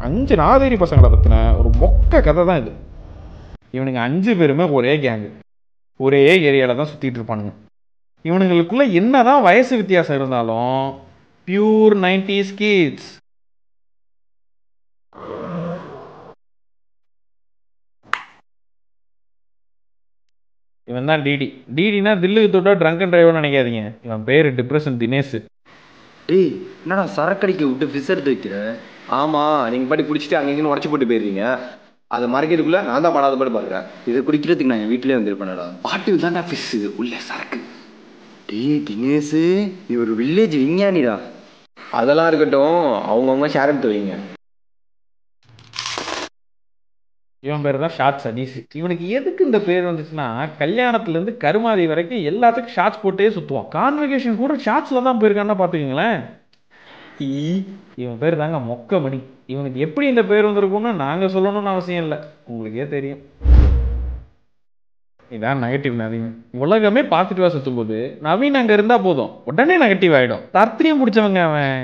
5 நாதேரி பசங்களை பற்றின ஒரு மொக்க கதை தான் இது. இவனுங்க 5 பேருமே ஒரே கேங்கு, ஒரே ஏரியாவில் தான் சுற்றிட்டு இருப்பானுங்க. இவனுங்களுக்குள்ள என்னதான் வயசு வித்தியாசம் இருந்தாலும் பியூர் 90s கிட்ஸ். இவன் தான் டிடி. டிடினா தில்லுக்கு தொட்டா ட்ரங்க் அண்ட் டிரைவர் நினைக்காதீங்க. இவன் பேர் டிப்ரெஷன் தினேஷ். டேய் என்னடா சரக்கடிக்க விட்டு ஃபிஸ் எடுத்து வைக்கிற? ஆமாம், நீங்கள் பாட்டி குடிச்சிட்டு அங்கேயும் உடச்சி போட்டு போயிடுறீங்க. அதை மறைக்கிறதுக்குள்ளே நான் தான் படாத பாடு பார்க்குறேன். இதை குடிக்கிறதுக்கு நான் என் வீட்டிலே வந்திருப்பேனடா. பாட்டில் தான்டா ஃபிஸ்ஸு உள்ள சரக்கு. டேய் தினேஷ், நீ ஒரு வில்லேஜ் விஞ்ஞானிடா. அதெல்லாம் இருக்கட்டும், அவங்கவுங்க ஷேர் எடுத்து வைங்க. இவன் பேர் தான் ஷார்ட் சதீஷ். இவனுக்கு எதுக்கு இந்த பேர் வந்துச்சுன்னா, கல்யாணத்துலேருந்து கருமாதி வரைக்கும் எல்லாத்துக்கும் ஷார்ட்ஸ் போட்டே சுற்றுவான். கான்வெகேஷன் கூட ஷார்ட்ஸில் தான் போயிருக்கான்னா பார்த்துக்கங்களேன். இவன் பேர் தாங்க மொக்கமணி. இவனுக்கு எப்படி இந்த பேர் வந்திருக்கும்னு நாங்கள் சொல்லணும்னு அவசியம் இல்லை, உங்களுக்கே தெரியும். இதான் நெகட்டிவ் நவீன். உலகமே பாசிட்டிவாக சுற்றும் போது நவீன் அங்கே இருந்தால் போதும், உடனே நெகட்டிவ் ஆகிடும். தர்த்திரியம் பிடிச்சவங்க அவன்.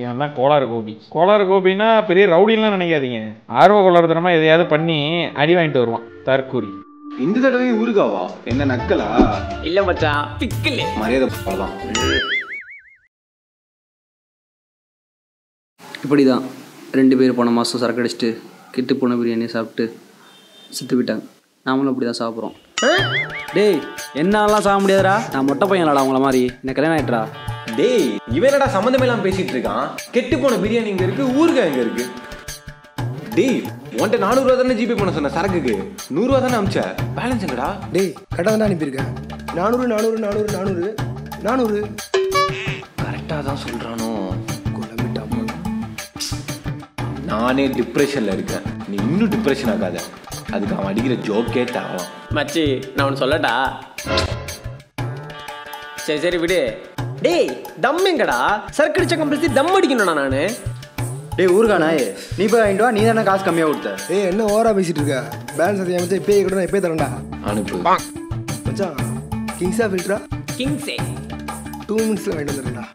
இவன் தான் கோளாறு கோபி. கோளாறு கோபின்னா பெரிய ரவுடின்லாம் நினைக்காதீங்க. ஆர்வ கோளாறுத்தனமாக எதையாவது பண்ணி அடி வாங்கிட்டு வருவான், தற்கூரி. இந்த தடவை ஊருகாவா? என்ன நக்கலா? இல்லை மச்சான், பிக்கல் மரியாதை போகலாம். இப்படி தான் 2 பேர் போன மாதம் சரக்கு அடிச்சுட்டு கெட்டு போன பிரியாணி சாப்பிட்டு செத்து போயிட்டாங்க. நாமளும் அப்படி தான் சாப்பிட்றோம். டேய் என்னாலாம் சாப்பிட முடியாதுடா, நான் மொட்டை பையன்லாடா உங்களை மாதிரி. என்ன கல்யாணம் ஆகிட்டுறா. டேய் இவனடா சம்மந்தமே இல்லாமல் பேசிட்டு இருக்கான். கெட்டு போன பிரியாணி இங்கே இருக்கு, ஊருகா இங்கே இருக்கு. டேய் உன்ட்ட 400 ரூபா தானே ஜிபே பண்ண சொன்ன, சரக்குக்கு 100 ரூபா தானே அமிச்ச, பேலன்ஸ் எங்கடா? டேய் கரெக்டாக தானே அனுப்பியிருக்கேன். 400 கரெக்டாக தான் சொல்கிறானோ? நானே டிப்ரெஷனில் இருக்கேன், நீ இன்னும் டிப்ரெஷன் ஆகாத. அதுக்கு அவன் அடிக்கிற ஜோக்கே தேவலாம். மச்சி நான் ஒன்று சொல்லட்டா? சரி சரி விடு. டேய் தம் எங்கடா? சரக்கு அடிச்ச கம்பல்சரி தம் அடிக்கணும்டா நான். டேய் ஊருகானாயே, நீ போய் வாங்கிட்டு வா. நீ தானே காசு கம்மியாக கொடுத்த. ஏய் என்ன ஓவரா பேசிட்டு இருக்க? பேலன்ஸ் அதிகம் மச்சான், இப்பயே கூட நான் இப்பயே தரேன்டா. அனுப்பு மச்சான். கிங்ஸா ஃபில்டரா? கிங்ஸே 2 மினிட்ஸில் வாங்கிட்டு வந்துடுறேன்டா.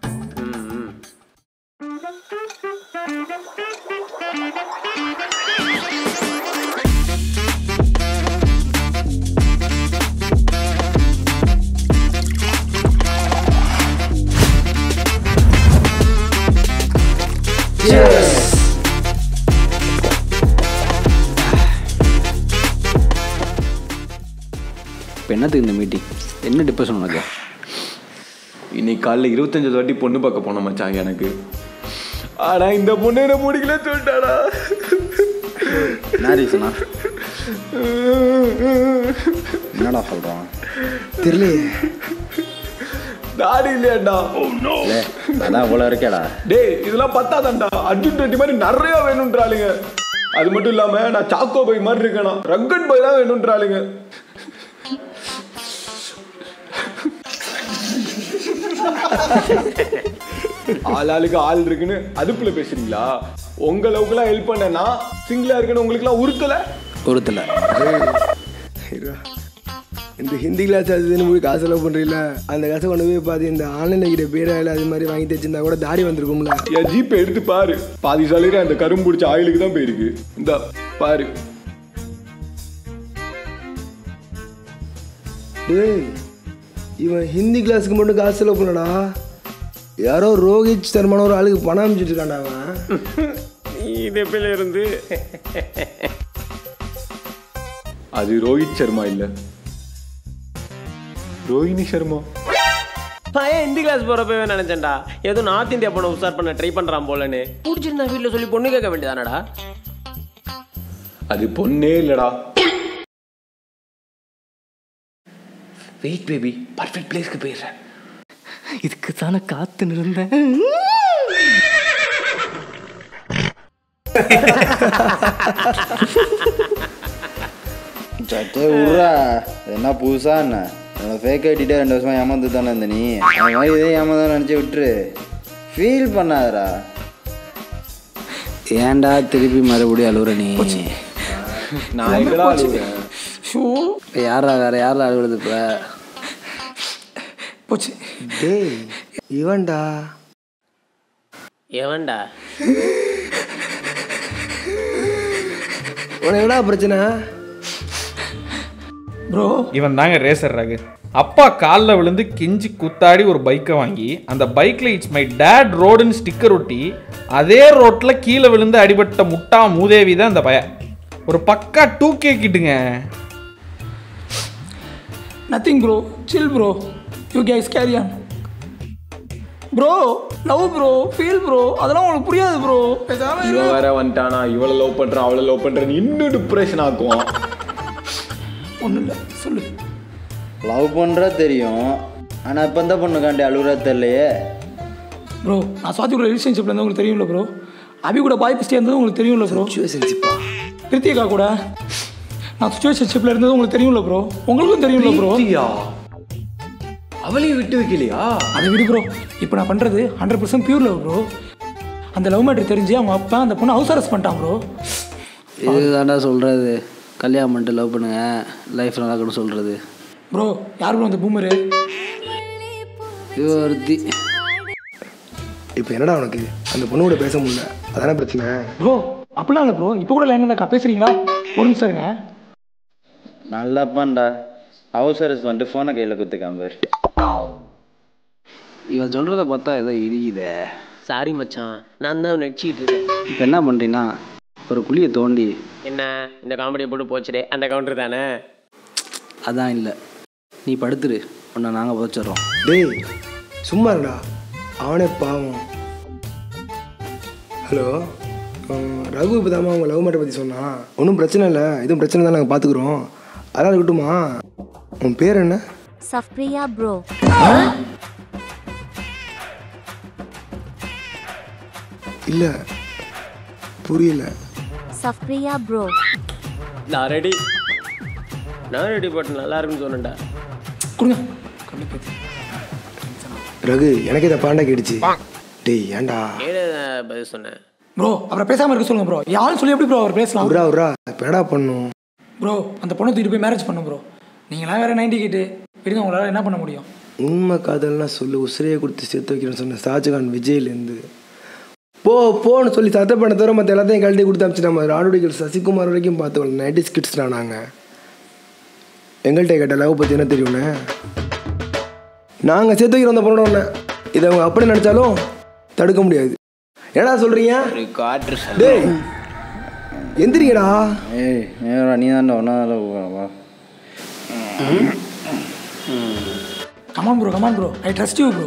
இப்போ என்னத்துக்கு இந்த மீட்டிங்? என்ன டிப்ரெஷன் உனக்கு? இன்னைக்கு காலைல 25 வாட்டி பொண்ணு பார்க்க போனோம் மச்சான் எனக்கு. ஆனால் இந்த பொண்ணு என்ன பிடிக்கல சொல்லிட்டாடா. என்ன ரீசனா? என்னடா சொல்கிறான் தெரியலையே. தாடி இல்லையாடா? அதான் அவ்வளோ இருக்கேடா. டேய் இதெல்லாம் பத்தாதான்டா, அர்ஜுன் ரெட்டி மாதிரி நிறையா வேணுன்றாளுங்க. அது மட்டும் இல்லாமல் நான் சாக்கோ பை மாதிரி இருக்கேனா, ரக்கட் பை தான் வேணுன்றாளுங்க. ஆளுக்கு ஆள் இருக்குன்னு அதுக்குள்ள பேசுறீங்களா? உங்களுக்குலாம் ஹெல்ப் பண்ணனா சிங்கிளா இருக்குன்னு உங்களுக்குலாம் உறுத்தல. இந்த ஹிந்தி கிளாஸ் அதுன்னு போய் காசு செலவு பண்ணுறீங்களா? அந்த காசை கொண்டு போய் பார்த்து இந்த ஆன்லைனில் இருக்கிற பேராயில் அது மாதிரி வாங்கி தைச்சிருந்தா கூட தாடி வந்திருக்கும்ல. என் ஜிபே எடுத்து பாரு, பாதி சாலையில அந்த கரும்பு பிடிச்ச ஆயிலுக்கு தான் போயிருக்கு. இந்த பாரு. டேய் இவன் ஹிந்தி கிளாஸுக்கு மட்டும் காசு செலவு பண்ணடா. யாரோ ரோஹித் சர்மான ஒரு ஆளுக்கு பணம் அனுப்பிச்சிட்டு இருக்காண்டா அவன். இது எப்பல இருந்து? அது ரோஹித் சர்மா இல்ல, ரோஹிணி சர்மா. நான் ஏன் ஹிந்தி கிளாஸ் போகிறப்பவே நினச்சேன்டா, ஏதோ நார்த் இந்தியா பொண்ணை உசார் பண்ண ட்ரை பண்ணுறான் போலன்னு. பிடிச்சிருந்தா வீட்டில் சொல்லி பொண்ணு கேட்க வேண்டியதானடா. அது பொண்ணே இல்லடா. வெயிட் பேபி, பர்ஃபெக்ட் பிளேஸ்க்கு போயிடுறேன். இதுக்கு தானே காத்து நிறந்தேன். சட்டே விட்றா, என்ன புதுசா என்ன? என்னோட ஃபேக் ஐடிட்டே 2 வருஷமா ஏமாந்து தானே இருந்த நீ. அந்த மாதிரி இதே ஏமாதான் நினச்சி விட்டுரு, ஃபீல் பண்ணாதடா. ஏன்டா திருப்பி மறுபடியும் அழுகுற நீ? நான் எங்கடா அழுகுறேன்? யாரா வேற யாரா அழுகுறது? இப்போ போச்சு. டேய் இவன்டா. எவன்டா? உனக்கு என்னடா பிரச்சனை ப்ரோ? இவன் தாங்க ரேசர் ரகு. அப்பா காலில் விழுந்து கெஞ்சி குத்தாடி ஒரு பைக்கை வாங்கி அந்த பைக்கில் இட்ஸ் மை டேட் ரோடுன்னு ஸ்டிக்கர் ஒட்டி அதே ரோட்டில் கீழே விழுந்து அடிபட்ட முட்டா மூதேவி தான் அந்த பையன். ஒரு பக்கா 2K கிட்டுங்க. Nothing bro, chill bro, you guys carry on bro. Love bro, feel bro, அதெல்லாம் உங்களுக்கு புரியாது ப்ரோ. இவன் வேற வந்துட்டானா, இவளை லவ் பண்ணுறான் அவளை லவ் பண்ணுறேன்னு இன்னும் டிப்ரெஷன் ஆக்குவான். ஒன்றும் இல்லை, சொல்லு. லவ் பண்ணுறா தெரியும், ஆனால் இப்போ இந்த பொண்ணுக்காண்டி அழுகுறா தெரியலையே. ப்ரோ நான் சுவாதி கூட ரிலேஷன்ஷிப்பில் இருந்தால் உங்களுக்கு தெரியும்ல ப்ரோ. அபி கூட பாய் பிஸ்டியாக இருந்தது உங்களுக்கு தெரியும்ல ப்ரோ. சிச்சுவேஷன்ஷிப்பா. கிருத்திகா கூட நான் சுச்சுவேஷன்ஷிப்பில் இருந்தது உங்களுக்கு தெரியும்ல ப்ரோ. உங்களுக்கும் தெரியும்ல ப்ரோ. அவளையும் விட்டு வைக்கலையா? அதை விடு ப்ரோ. இப்போ நான் பண்ணுறது 100% பியூர் லவ் ப்ரோ. அந்த லவ் மேட்ரு தெரிஞ்சு அவங்க அப்பா அந்த பொண்ணை ஹவுஸ் அரெஸ்ட் பண்ணிட்டான் ப்ரோ. இதுதான்டா சொல்கிறது, கல்யாணம் பண்ணிட்டு லவ் பண்ணுங்க லைஃப் நடக்கணும்னு சொல்கிறது. ப்ரோ யார் ப்ரோ அந்த பூமரு? இது ஒருத்தி. இப்போ என்னடா உனக்கு அந்த பொண்ணு கூட பேச முடியல, அதானே பிரச்சனை? ப்ரோ அப்படிலாம் இல்லை ப்ரோ. இப்போ கூட லைன் தான்க்கா பேசுகிறீங்களா? ஒரு நிமிஷம் இருங்க. நல்லாப்பான்டா, ஹவுஸ் அரெஸ்ட் வந்துட்டு ஃபோனை கையில் குத்துக்காம. இவன் சொல்கிறத பார்த்தா ஏதோ இடிக்குதே. சாரி மச்சான், நான் தான் நடிச்சிட்டு இருக்கேன். இப்போ என்ன பண்ணுறீங்கன்னா ஒரு குழியை தோண்டி. என்ன இந்த காமெடியை போட்டு போச்சுடே, அந்த கவுண்டர் தானே? அதான் இல்லை, நீ படுத்துரு, உன்னை நாங்கள் புதைச்சிட்றோம். டேய் சும்மா இருடா, அவனே பாவம். ஹலோ ரகு, இப்போ தாம்மா அவங்க லவ் மேட்டை பற்றி சொன்னான். ஒன்றும் பிரச்சனை இல்லை, எதுவும் பிரச்சனை தான் நாங்கள் பார்த்துக்குறோம். அதெல்லாம் இருக்கட்டுமா. உன் பேர் என்ன? சஃப்ரியா ப்ரோ. இல்லை புரியல. சஃப்ரியா ப்ரோ. நான் ரெடி போட்டு நல்லா இருக்குன்னு சொன்னேன்டா. கொடுங்க. ரகு எனக்கு இதை பாண்டா கேட்டுச்சு. டேய் ஏன்டா? பதில் சொன்னேன் ப்ரோ. அப்புறம் பேசாமல் இருக்க சொல்லுங்கள் ப்ரோ. யாரும் சொல்லி எப்படி ப்ரோ அவர் பேசலாம்? உரா இப்போ என்னடா பண்ணும் ப்ரோ? அந்த பொண்ணை தூக்கிட்டு போய் மேரேஜ் பண்ணும் ப்ரோ. நீங்களாம் வேறு 90 கிட்டு விடுங்க, உங்களால் என்ன பண்ண முடியும்? உண்மை காதல்னா சொல்லு, உசிரையை கொடுத்து சேர்த்து வைக்கிறேன்னு சொன்ன ஷாஜகான் விஜய்லேருந்து போன்னு சொல்லி சத்த பண்ண தவிர மற்ற எல்லாத்தையும் கழட்டி கொடுத்து அமிச்சு நம்ம ராணுடிகள் சசிகுமார் வரைக்கும் பார்த்தோம். 90s கிட்ஸ்டா நாங்கள். எங்கள்கிட்ட கேட்ட லவ் பற்றி என்ன தெரியும்ண்ணே? நாங்கள் சேர்த்து வைக்கிறோம் அந்த பொண்ணோட. இதை அவங்க அப்படி நினச்சாலும் தடுக்க முடியாது. என்னடா சொல்கிறீங்க? டேய் எந்திரிங்கடா. ஏய் நீ தான்டா ஒன்றா. Come on bro, I trust you bro.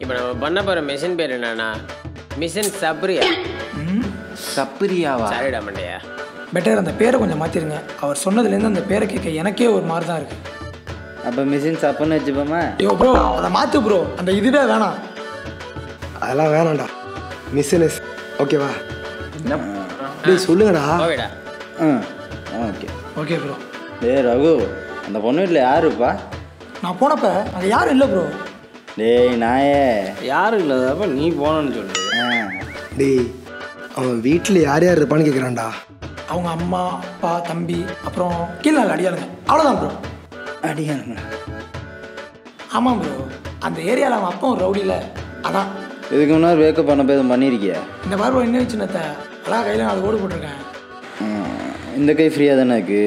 இப்போ நம்ம பண்ண போகிற மிஷின் பேர் என்னன்னா மிஷின் சப்ரியா. சப்ரியாவா? சாரிடா மண்டையா. பெட்டர் அந்த பேரை கொஞ்சம் மாற்றிருங்க. அவர் சொன்னதுலேருந்து அந்த பேரை கேட்க எனக்கே ஒரு மாதிரி தான் இருக்குது. அப்போ மிஷின் சப்புன்னு வச்சுப்போமா? ஐயோ ப்ரோ அதை மாற்று ப்ரோ, அந்த இதுவே வேணாம். அதெல்லாம் வேணாம்டா, மிஸ்ஸஸ் ஓகேவா? டேய் சொல்லுங்கடா. ஓகேடா. Okay okay bro. டேய் ரகு, அந்த பொண்ணு வீட்டில் யாருப்பா? நான் போனப்போ அங்கே யாரும் இல்லை ப்ரோ. டேய் நாயே, யாரும் இல்லாதப்ப நீ போனன்னு சொல்லு. டேய் அவன் வீட்டில் யார் யார் இருப்பான்னு கேட்குறான்டா. அவங்க அம்மா அப்பா தம்பி அப்புறம் கீழே நாள் அடியாளுங்க, அவ்வளோதான் ப்ரோ. அடியானுங்களா? ஆமாம் ப்ரோ, அந்த ஏரியாவில் அவன் அப்பா ஒரு ரவுடியில். அதான் இதுக்கு முன்னாடி வேக்கப் பண்ண போய் பண்ணியிருக்கியா? இந்த மாதிரி ப்ரோ என்ன சின்னத்தை அதான் கையில் 4 கோடு போட்டிருக்கேன். இந்த கை ஃப்ரீயாக தானே இருக்கு,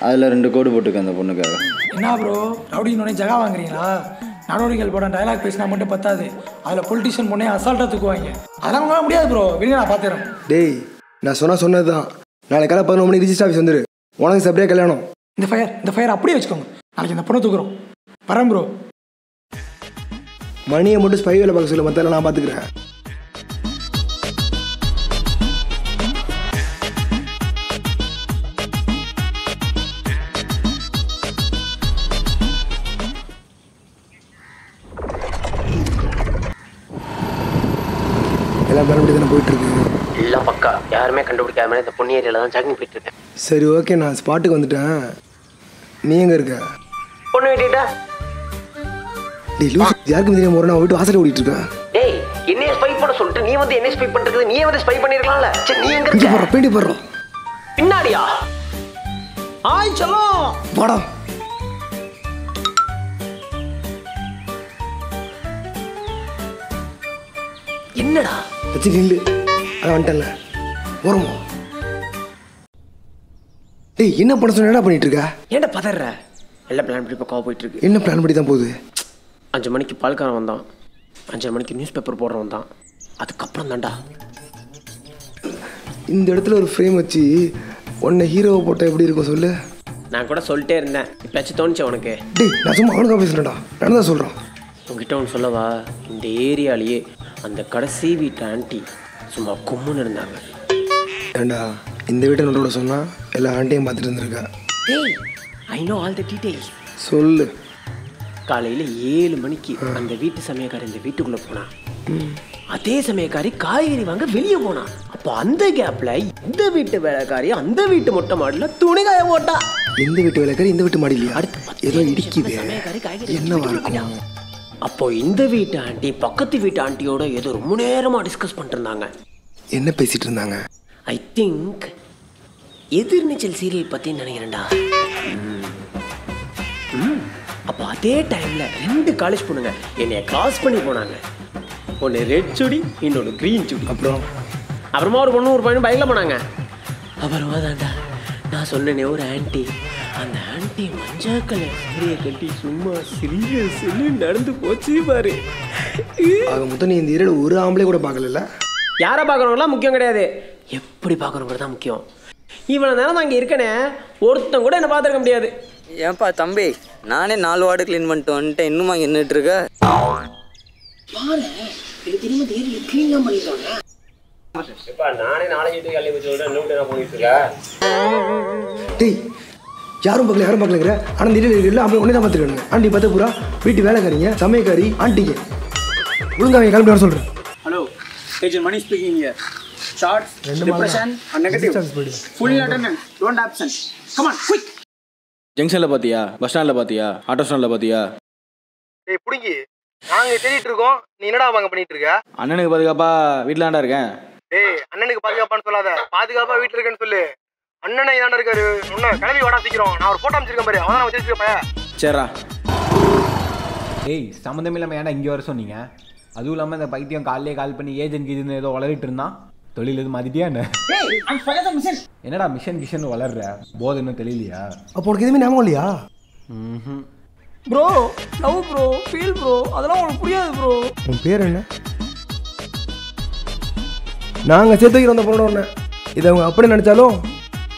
அதில் 2 கோடு போட்டுக்க அந்த பொண்ணுக்காக. என்ன ப்ரோ ரவுடின்னு ஜகா வாங்குறீங்களா? நடவடிக்கைகள் போட டைலாக் பேசினா மட்டும் பத்தாது, அதில் பொலிட்டிஷியன் பொண்ணே அசால்ட்டாக தூக்குவாங்க. அதெல்லாம் உங்களால் முடியாது ப்ரோ, வெளியே நான் பார்த்துறேன். டேய் நான் சொன்னது தான். நாளைக்கு காலை 11 மணிக்கு ரிஜிஸ்டர் ஆஃபீஸ் வந்துரு, உனக்கு சப்டியாக கல்யாணம். இந்த ஃபயர் அப்படியே வச்சுக்கோங்க, நாளைக்கு இந்த பொண்ணை தூக்குறோம். வரேன் ப்ரோ. மணியை மட்டும் ஸ்பை வேலை பார்க்க சொல்ல, மற்ற நான் பார்த்துக்கிறேன். எல்லாம் மறுபடியும் தானே போயிட்டுருக்கு. எல்லாம் பக்கா, யாருமே கண்டுபிடிக்காம இந்த பொண்ணு ஏரியாவில் தான் ஜாக்கிங் போயிட்டு இருக்கேன். சரி ஓகே, நான் ஸ்பாட்டுக்கு வந்துட்டேன். நீ எங்கே இருக்க? பொண்ணு வெட்டிட்டா? டேய் லூஸ், யாருக்கும் தெரியாம ஒரு நான் வீட்டு வாசல் ஓடிட்டு இருக்கேன். டேய் என்னைய ஸ்பை பண்ண சொல்லிட்டு நீ வந்து என்ன ஸ்பை பண்றது? நீ வந்து ஸ்பை பண்ணிருக்கலாம்ல. சரி நீ எங்க பிடி இருக்க? போடுறோம், பிடி போடுறோம். பின்னாடியா? ஆய் செல்லம் வாடா. என்னடா வச்சு நில்லு. அதான் வந்துட்டேன்ல போறோமோ. டேய் என்ன பண்ண சொன்ன, என்ன பண்ணிட்டு இருக்க? ஏன்டா பதற? எல்லாம் பிளான் பண்ணி பக்காவா போயிட்டு இருக்கு. என்ன பிளான் பண்ணி தான் போகுது? 5 மணிக்கு பால்காரன் வந்தான், 5 மணிக்கு நியூஸ் பேப்பர் போடுறவன் தான். அதுக்கப்புறம் தான்டா இந்த இடத்துல ஒரு ஃப்ரேம் வச்சு உன்னை ஹீரோவை போட்டால் எப்படி இருக்கும் சொல்லு. நான் கூட சொல்லிட்டே இருந்தேன், இப்பயாச்சும் தோணுச்சு உனக்கு? டேய் நான் சும்மா அவனுக்காக பேசுகிறேன்டா, நான் தான் சொல்கிறேன். உங்ககிட்ட ஒன்று சொல்லவா? இந்த ஏரியாலேயே அந்த கடைசி வீட்டு ஆண்டி சும்மா கும்முன்னு இருந்தாங்க. ஏண்டா இந்த வீட்டை நோட்டோட சொன்னால் எல்லா ஆண்டியும் பார்த்துட்டு இருந்திருக்கா. டேய் I know all the details. சொல்லு. காலையில் 7 மணிக்கு அந்த வீட்டு சமயக்காரி இந்த வீட்டுக்குள்ளே போனா. அதே சமயக்காரி காய்கறி வாங்க வெளியே போனா. அப்போ அந்த கேப்ல இந்த வீட்டு வேலைக்காரி அந்த வீட்டு மொட்டை மாடல துணி காய போட்டா. இந்த வீட்டு வேலைக்காரி இந்த வீட்டு மாடிலையா? ஏதோ இடிக்குது, என்னவா இருக்கும்? அப்போ இந்த வீட்டு ஆண்டி பக்கத்து வீட்டு ஆண்டியோட ஏதோ ரொம்ப நேரமா டிஸ்கஸ் பண்ணிட்டு இருந்தாங்க. என்ன பேசிட்டு இருந்தாங்க? ஐ திங்க் எதிர்நீச்சல் சீரியல் பத்தி நினைக்கிறேன்டா. அப்போ அதே டைம்ல 2 காலேஜ் பொண்ணுங்க என்னைய கிராஸ் பண்ணி போனாங்க. ஒன்று ரெட் சுடி, இன்னொன்று க்ரீன் சுடி. அப்புறமா ஒரு பொண்ணு ஒரு பையனும் பைக்கில் போனாங்க. அப்புறமா தாண்டா நான் சொன்னேனே ஒரு ஆண்டி, அந்த ஆண்டி மஞ்சள் கலர் சாரியை கட்டி சும்மா சிறிய நடந்து போச்சு பாரு. ஆக மொத்தம் நீ இந்த ஏரியாவில் ஒரு ஆம்பளை கூட பார்க்கல. யாரை பார்க்குறவங்களாம் முக்கியம் கிடையாது, எப்படி பார்க்குறவங்க தான் முக்கியம். இவ்வளோ நேரம் நான் இங்கே இருக்கனே, ஒருத்தன் கூட என்னை பார்த்துருக்க முடியாது. ஏன்பா தம்பி, நானே 4 வார்டு க்ளீன் பண்ணிட்டு வந்துட்டேன், இன்னுமா நின்றுட்டு இருக்க? நானே 4 வீட்டுக்கு கல்வி வச்சு என்ன போயிட்டு இருக்கேன். டேய் யாரும் பார்க்கலங்கிற. ஆனால் இந்த ஏரியாவில் இல்லை அப்படி ஒன்றே தான் பார்த்துருக்கானுங்க. ஆண்டி பார்த்து பூரா வீட்டு வேலைக்காரிங்க, சமயக்காரி, ஆண்டிங்க. ஒழுங்காக கிளம்பி வர சொல்கிறேன். Hello, agent Mani speaking here. Shorts, depression and negative. Full attendance, don't absent. Come on quick. ஜங்ஷனில் பார்த்தியா? பஸ் ஸ்டாண்டில் பார்த்தியா? ஆட்டோ ஸ்டாண்டில் பார்த்தியா? டேய் புடிங்கி, நாங்கள் தேடிட்டு இருக்கோம், நீ என்னடா வாங்க பண்ணிட்டு இருக்க? அண்ணனுக்கு பாதுகாப்பா வீட்டிலாண்டா இருக்கேன். டேய் அண்ணனுக்கு பாதுகாப்பான்னு சொல்லாத, பாதுகாப்பா வீட்டில் இருக்கேன்னு சொல்லு. அண்ணனை இதாண்டா இருக்காரு, ஒன்று கிளம்பி வாடா சீக்கிரம். நான் ஒரு ஃபோட்டோ அமைச்சிருக்கேன் பாரு, அவன் தான் வச்சிருக்கப்ப. சரிடா. ஏய் சம்மந்தமே இல்லாமல் ஏன்டா இங்கே வர சொன்னீங்க? அதுவும் இல்லாமல் இந்த பைத்தியம் காலையிலே கால் பண்ணி ஏஜென்ட் இதுன்னு ஏதோ வளரிட்டு இருந்தான். தொழில் எதுவும் மாத்திட்டியா என்ன? என்னடா மிஷன் கிஷன் வளர்ற? போது இன்னும் தெரியலையா? அப்போ உனக்கு எதுவுமே ஞாபகம் இல்லையா? Bro love bro, feel bro, அதெல்லாம் உனக்கு புரியாது ப்ரோ. உன் பேர் என்ன? நாங்கள் சேர்த்து வைக்கிற அந்த பொண்ணோட ஒன்று, இதை அவங்க அப்படி நினச்சாலும்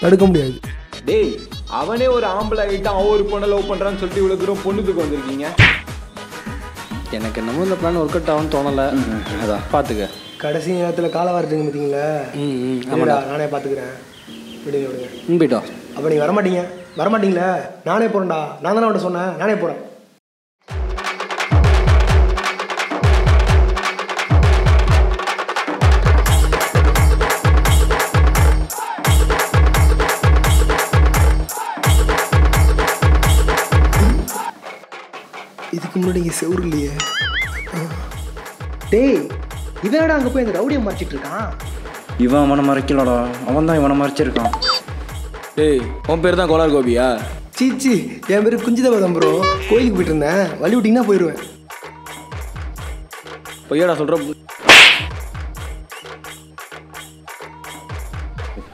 தடுக்க முடியாது. டேய் அவனே ஒரு ஆம்பளை ஆகிட்டு அவன் ஒரு பொண்ணை லவ் பண்ணுறான்னு சொல்லிட்டு இவ்வளோ தூரம் பொண்ணுக்கு வந்திருக்கீங்க. எனக்கு என்னமோ இந்த பிளான் ஒர்க் அவுட் ஆகும்னு தோணலை. அதான் பார்த்துக்க. கடைசி நேரத்தில் காலை வாரத்துக்கு பார்த்தீங்களா? ஆமாடா, நானே பார்த்துக்கிறேன். விடுங்க விடுங்க. போயிட்டோ. அப்போ நீங்கள் வரமாட்டீங்களே? நானே போகிறேன்டா. நான் தானே அவன்கிட்ட சொன்னேன், நானே போகிறேன். இதுக்கு முன்னாடி இங்கே செவுரு இல்லையே. டேய் இவனடா அங்கே போய் இந்த ரவுடியை மறைச்சிட்டு இருக்கான். இவன் அவனை மறைக்கலடா, அவன் தான் இவனை மறைச்சிருக்கான். டேய் உன் பேர் தான் கோலார் கோபியா? சீச்சி, என் பேர் குஞ்சிதபாதம் ப்ரோ. கோயிலுக்கு போயிட்டு இருந்தேன், வழி விட்டிங்கன்னா போயிடுவேன். பொய்யாடா சொல்கிற?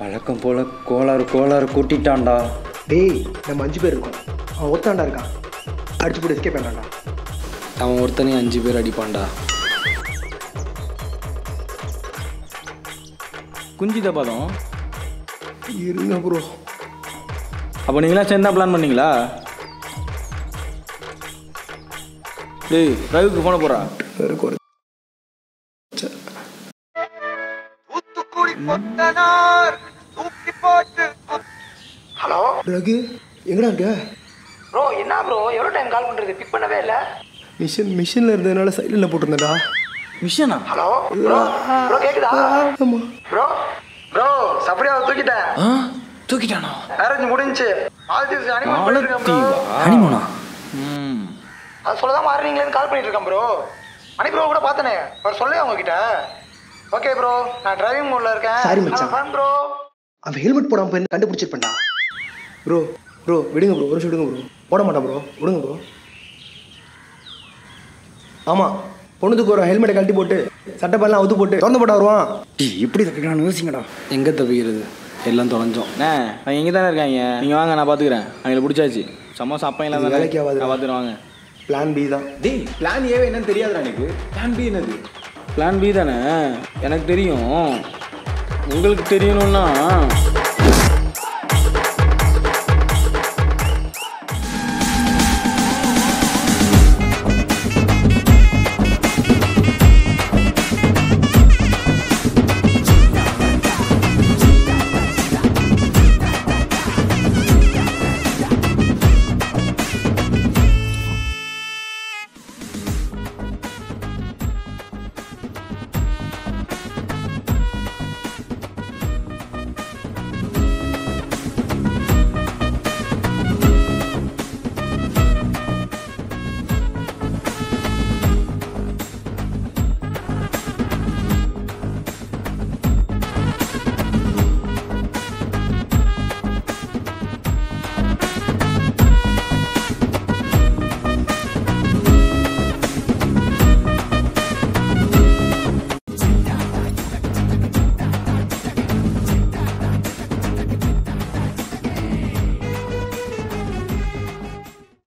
வழக்கம் போல கோளாறு கூட்டிட்டான்டா. டேய் நம்ம 5 பேர் இருக்கோம், அவன் ஒருத்தாண்டா இருக்கான். அடிச்சு போட்டு எஸ்கேப் பண்ணான்டா. அவன் ஒருத்தனே 5 பேர் அடிப்பான்டா. குஞ்சித பதம் இருங்க ப்ரோ. அப்போ நீங்களாம் சேர்ந்தா பிளான் பண்ணீங்களா? டேய் ரவிக்கு ஃபோனை போடுறா. ஹலோ ரகு, எங்கடா இருக்க? ப்ரோ என்ன ப்ரோ, எவ்வளோ டைம் கால் பண்ணுறது, பிக் பண்ணவே இல்லை. மிஷினில் இருந்ததுனால சைலண்டில் போட்டிருந்தேன்டா. மிஷனா? ஹலோ ப்ரோ, ப்ரோ கேக்குதா? ஆமாம் ப்ரோ ப்ரோ சப்ரியாவை தூக்கிட்டேன். தூக்கிட்டானா? மேரேஜ் முடிஞ்சு ஆல்திஸ் ஹனிமூன் போயிட்டு இருக்கேன் ப்ரோ. ஹனிமூனா? அது சொல்ல தான் மாறினீங்களேன்னு கால் பண்ணிட்டு இருக்கேன் ப்ரோ. அனி ப்ரோ கூட பார்த்தனே, அவர் சொல்லே உங்ககிட்ட. ஓகே ப்ரோ, நான் டிரைவிங் மோட்ல இருக்கேன். சாரி மச்சான் ப்ரோ. அவன் ஹெல்மெட் போடாமல் போய் கண்டுபிடிச்சிருப்பேன்டா. ப்ரோ விடுங்க ப்ரோ, ஒரு நிமிஷம் விடுங்க ப்ரோ. போட மாட்டேன் ப்ரோ, விடுங்க ப்ரோ. ஆமாம், பொண்ணுக்கு ஒரு ஹெல்மெட்டை கழட்டி போட்டு சட்டப்பெல்லாம் அவுத்து போட்டு திறந்து போட்டு வருவான். எப்படி தப்பிக்கலாம்னு யோசிங்கடா. எங்கே தப்பிக்கிறது, எல்லாம் தொலைஞ்சோம். அவங்க இங்கே தானே இருக்காங்க, நீங்கள் வாங்க நான் பார்த்துக்கிறேன். அவங்களை பிடிச்சாச்சு. சமோசா அப்பையெல்லாம் தான் வேலைக்கு ஆகாது. நான் பார்த்துக்கிறேன் வாங்க. பிளான் பி தான். டேய் பிளான் ஏவே என்னன்னு தெரியாதுடா எனக்கு. பிளான் பி என்னது? பிளான் பி தானே எனக்கு தெரியும். உங்களுக்கு தெரியணும்னா